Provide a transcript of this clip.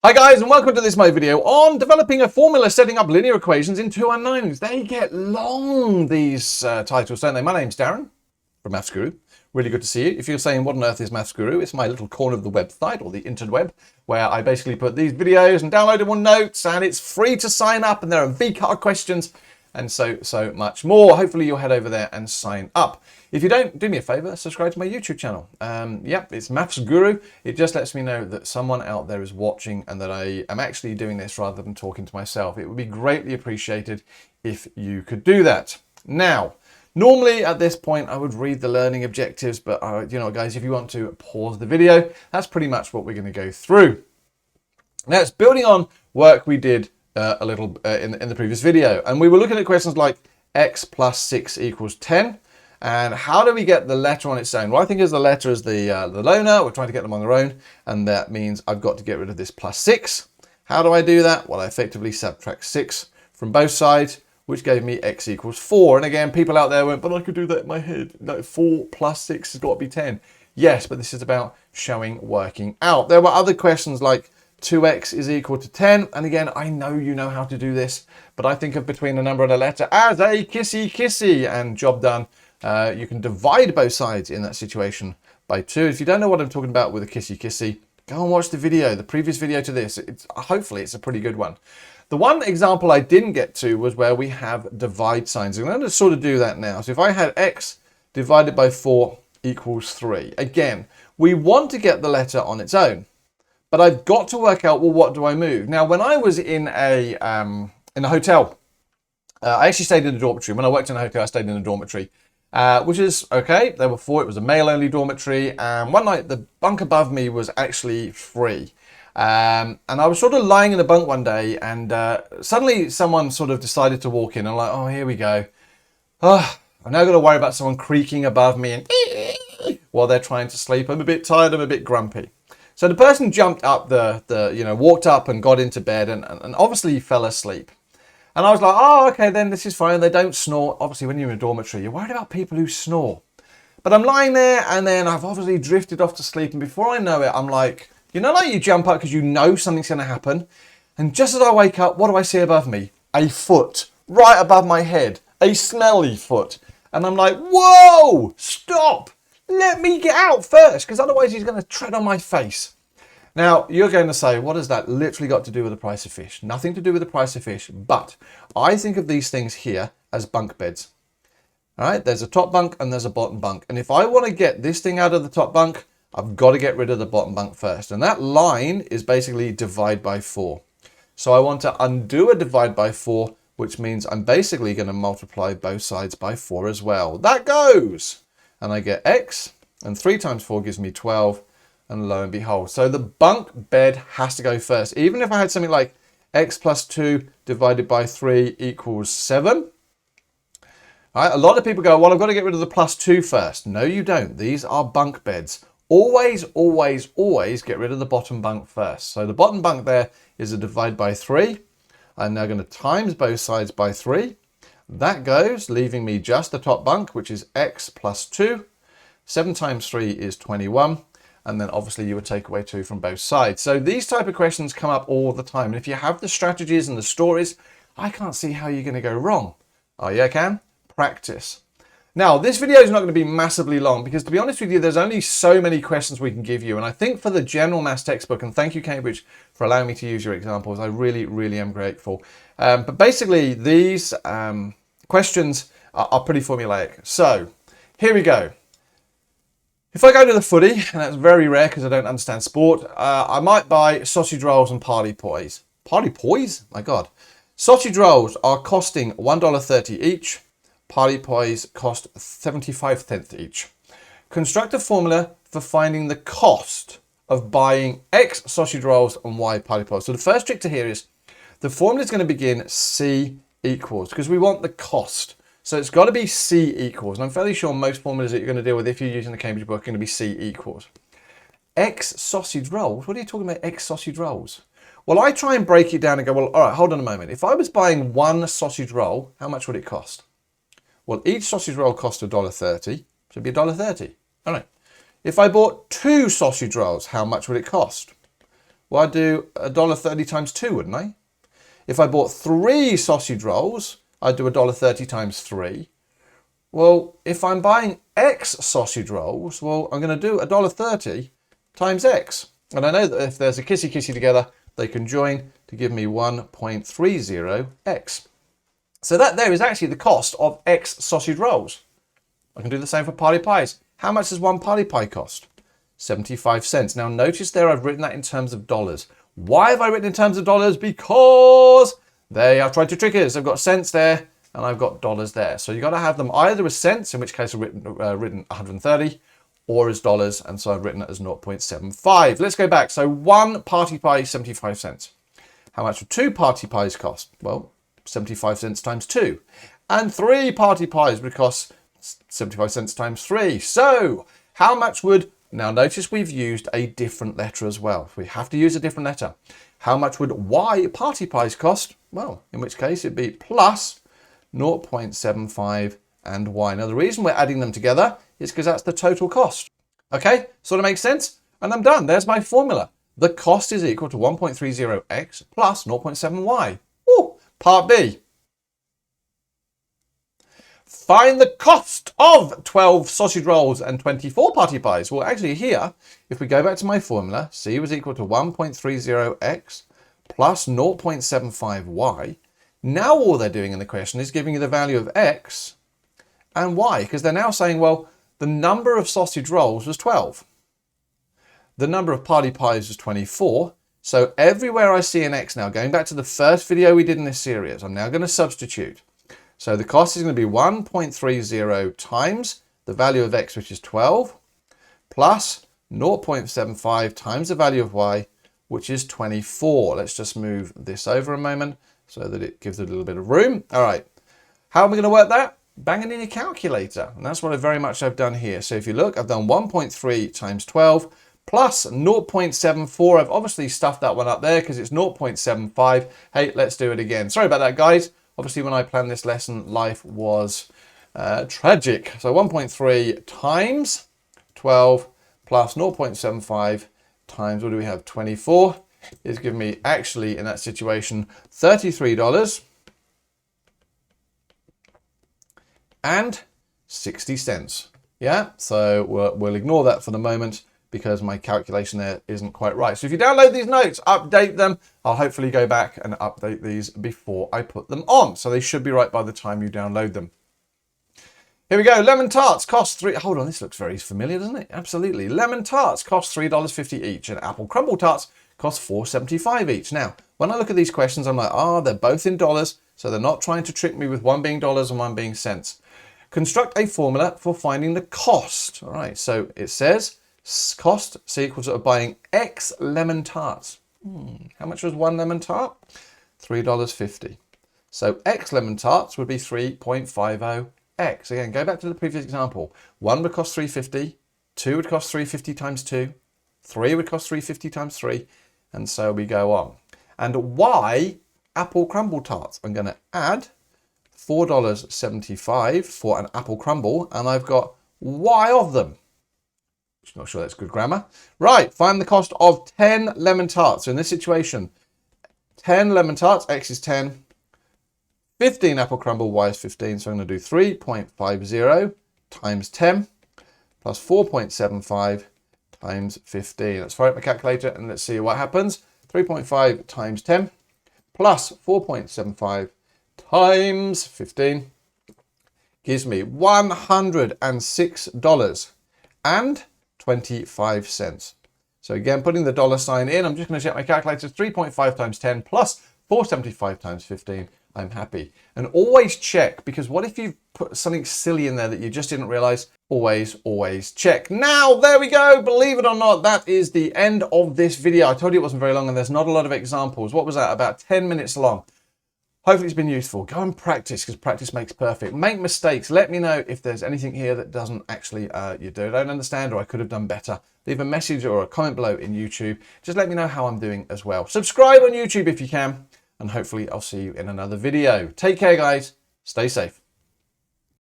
Hi guys, and welcome to this my video on developing a formula setting up linear equations in two unknowns. They get long, these titles, don't they? My name's Darren from Maths Guru. Really good to see you. If you're saying what on earth is Maths Guru, it's my little corner of the website or the interweb where I basically put these videos and downloadable notes, and it's free to sign up, and there are VCAR questions and so much more. Hopefully you'll head over there and sign up. If you don't, do me a favor, subscribe to my YouTube channel. Yep, it's Maths Guru. It just lets me know that someone out there is watching and that I am actually doing this rather than talking to myself. It would be greatly appreciated if you could do that. Now, normally at this point I would read the learning objectives, but you know, guys, if you want to pause the video, that's pretty much what we're going to go through. Now, it's building on work we did a little in the previous video, and we were looking at questions like x plus 6 equals 10. And how do we get the letter on its own? Well, I think as the letter is the loner, we're trying to get them on their own, and that means I've got to get rid of this plus 6. How do I do that? Well, I effectively subtract 6 from both sides, which gave me x equals 4. And again, people out there went, but I could do that in my head. No, 4 plus 6 has got to be 10. Yes, but this is about working out. There were other questions like 2x is equal to 10. And again, I know you know how to do this, but I think of between a number and a letter as a kissy, and job done. You can divide both sides in that situation by 2. If you don't know what I'm talking about with a kissy, go and watch the video, the previous video to this. Hopefully it's a pretty good one. The one example I didn't get to was where we have divide signs. I'm going to sort of do that now. So if I had x divided by 4 equals 3. Again, we want to get the letter on its own, but I've got to work out, well, what do I move? Now, when I was in a hotel, I actually stayed in a dormitory. When I worked in a hotel, I stayed in a dormitory. Which is okay. There were 4. It was a male-only dormitory. And one night, the bunk above me was actually free. And I was sort of lying in the bunk one day, and suddenly someone sort of decided to walk in. I'm like, oh, here we go. Oh, I'm now going to worry about someone creaking above me and while they're trying to sleep. I'm a bit tired. I'm a bit grumpy. So the person jumped up walked up and got into bed, and obviously fell asleep. And I was like, oh, okay, then this is fine. They don't snore. Obviously, when you're in a dormitory, you're worried about people who snore. But I'm lying there, and then I've obviously drifted off to sleep. And before I know it, I'm like, you know, like you jump up because you know something's going to happen. And just as I wake up, what do I see above me? A foot right above my head, a smelly foot. And I'm like, whoa, stop. Let me get out first, because otherwise he's going to tread on my face. Now, you're going to say, what has that literally got to do with the price of fish? Nothing to do with the price of fish, but I think of these things here as bunk beds. All right, there's a top bunk and there's a bottom bunk. And if I want to get this thing out of the top bunk, I've got to get rid of the bottom bunk first. And that line is basically divide by 4. So I want to undo a divide by 4, which means I'm basically going to multiply both sides by 4 as well. That goes! And I get x, and 3 times 4 gives me 12. And lo and behold, so the bunk bed has to go first. Even if I had something like x plus 2 divided by 3 equals 7. All right, a lot of people go, well, I've got to get rid of the plus 2 first. No, you don't. These are bunk beds. Always get rid of the bottom bunk first. So the bottom bunk there is a divide by 3. I'm now going to times both sides by 3. That goes, leaving me just the top bunk, which is x plus 2. 7 times 3 is 21. And then obviously you would take away 2 from both sides. So these type of questions come up all the time. And if you have the strategies and the stories, I can't see how you're going to go wrong. Oh yeah, I can? Practice. Now, this video is not going to be massively long because, to be honest with you, there's only so many questions we can give you. And I think for the general maths textbook, and thank you, Cambridge, for allowing me to use your examples, I really am grateful. But basically, these questions are pretty formulaic. So here we go. If I go to the footy, and that's very rare because I don't understand sport, I might buy sausage rolls and party poys. Party poys? My God. Sausage rolls are costing $1.30 each. Party poys cost 75 cents each. Construct a formula for finding the cost of buying X sausage rolls and Y party poys. So the first trick to here is the formula is going to begin C equals because we want the cost. So it's got to be C equals. And I'm fairly sure most formulas that you're going to deal with if you're using the Cambridge book are going to be C equals. X sausage rolls? What are you talking about, X sausage rolls? Well, I try and break it down and go, well, all right, hold on a moment. If I was buying one sausage roll, how much would it cost? Well, each sausage roll cost $1.30, so it'd be $1.30. All right. If I bought 2 sausage rolls, how much would it cost? Well, I'd do $1.30 times 2, wouldn't I? If I bought 3 sausage rolls, I'd do $1.30 times 3. Well, if I'm buying X sausage rolls, well, I'm going to do $1.30 times X. And I know that if there's a kissy together, they can join to give me 1.30x. So that there is actually the cost of X sausage rolls. I can do the same for party pies. How much does one party pie cost? 75 cents. Now notice there I've written that in terms of dollars. Why have I written in terms of dollars? Because they are trying to trick us. I've got cents there and I've got dollars there. So you've got to have them either as cents, in which case I've written 130, or as dollars, and so I've written it as 0.75. Let's go back. So one party pie, 75 cents. How much would 2 party pies cost? Well, 75 cents times 2. And 3 party pies would cost 75 cents times 3. So how much would, now notice we've used a different letter as well. We have to use a different letter. How much would Y party pies cost? Well, in which case it'd be plus 0.75 and Y. Now the reason we're adding them together is because that's the total cost. Okay, sort of makes sense? And I'm done. There's my formula. The cost is equal to 1.30x plus 0.7y. Ooh, part B. Find the cost of 12 sausage rolls and 24 party pies. Well, actually here, if we go back to my formula, C was equal to 1.30x plus 0.75y. Now all they're doing in the question is giving you the value of x and y, because they're now saying, well, the number of sausage rolls was 12. The number of party pies was 24. So everywhere I see an x now, going back to the first video we did in this series, I'm now going to substitute. So the cost is going to be 1.30 times the value of x, which is 12, plus 0.75 times the value of y, which is 24. Let's just move this over a moment so that it gives it a little bit of room. All right. How am I going to work that? Bang it in your calculator. And that's what I've done here. So if you look, I've done 1.3 times 12 plus 0.74. I've obviously stuffed that one up there because it's 0.75. Hey, let's do it again. Sorry about that, guys. Obviously, when I planned this lesson, life was tragic. So 1.3 times 12 plus 0.75 times, what do we have, 24, is giving me, actually, in that situation, $33.60. Yeah, so we'll ignore that for the moment because my calculation there isn't quite right. So if you download these notes, update them. I'll hopefully go back and update these before I put them on. So they should be right by the time you download them. Here we go. Lemon tarts cost hold on, this looks very familiar, doesn't it? Absolutely. Lemon tarts cost $3.50 each, and apple crumble tarts cost $4.75 each. Now, when I look at these questions, I'm like, they're both in dollars, so they're not trying to trick me with one being dollars and one being cents. Construct a formula for finding the cost. All right, so it says cost is equal to buying X lemon tarts. How much was one lemon tart? $3.50. So X lemon tarts would be 3.50 X. Again, go back to the previous example. One would cost $3.50, 2 would cost $3.50 times 2, 3 would cost $3.50 times 3, and so we go on. And Y apple crumble tarts, I'm going to add $4.75 for an apple crumble, and I've got Y of them. Not sure that's good grammar. Right, find the cost of 10 lemon tarts. So in this situation, 10 lemon tarts, X is 10, 15 apple crumble, Y is 15. So I'm going to do 3.50 times 10 plus 4.75 times 15. Let's fire up my calculator and let's see what happens. 3.5 times 10 plus 4.75 times 15 gives me $106.25. So again, putting the dollar sign in, I'm just going to check my calculator. 3.5 times 10 plus 475 times 15. I'm happy. And always check, because what if you put something silly in there that you just didn't realize? Always check. Now, there we go. Believe it or not, that is the end of this video. I told you it wasn't very long and there's not a lot of examples. What was that? About 10 minutes long. Hopefully it's been useful. Go and practice, because practice makes perfect. Make mistakes. Let me know if there's anything here that doesn't actually, you don't understand, or I could have done better. Leave a message or a comment below in YouTube. Just let me know how I'm doing as well. Subscribe on YouTube if you can, and hopefully I'll see you in another video. Take care, guys. Stay safe.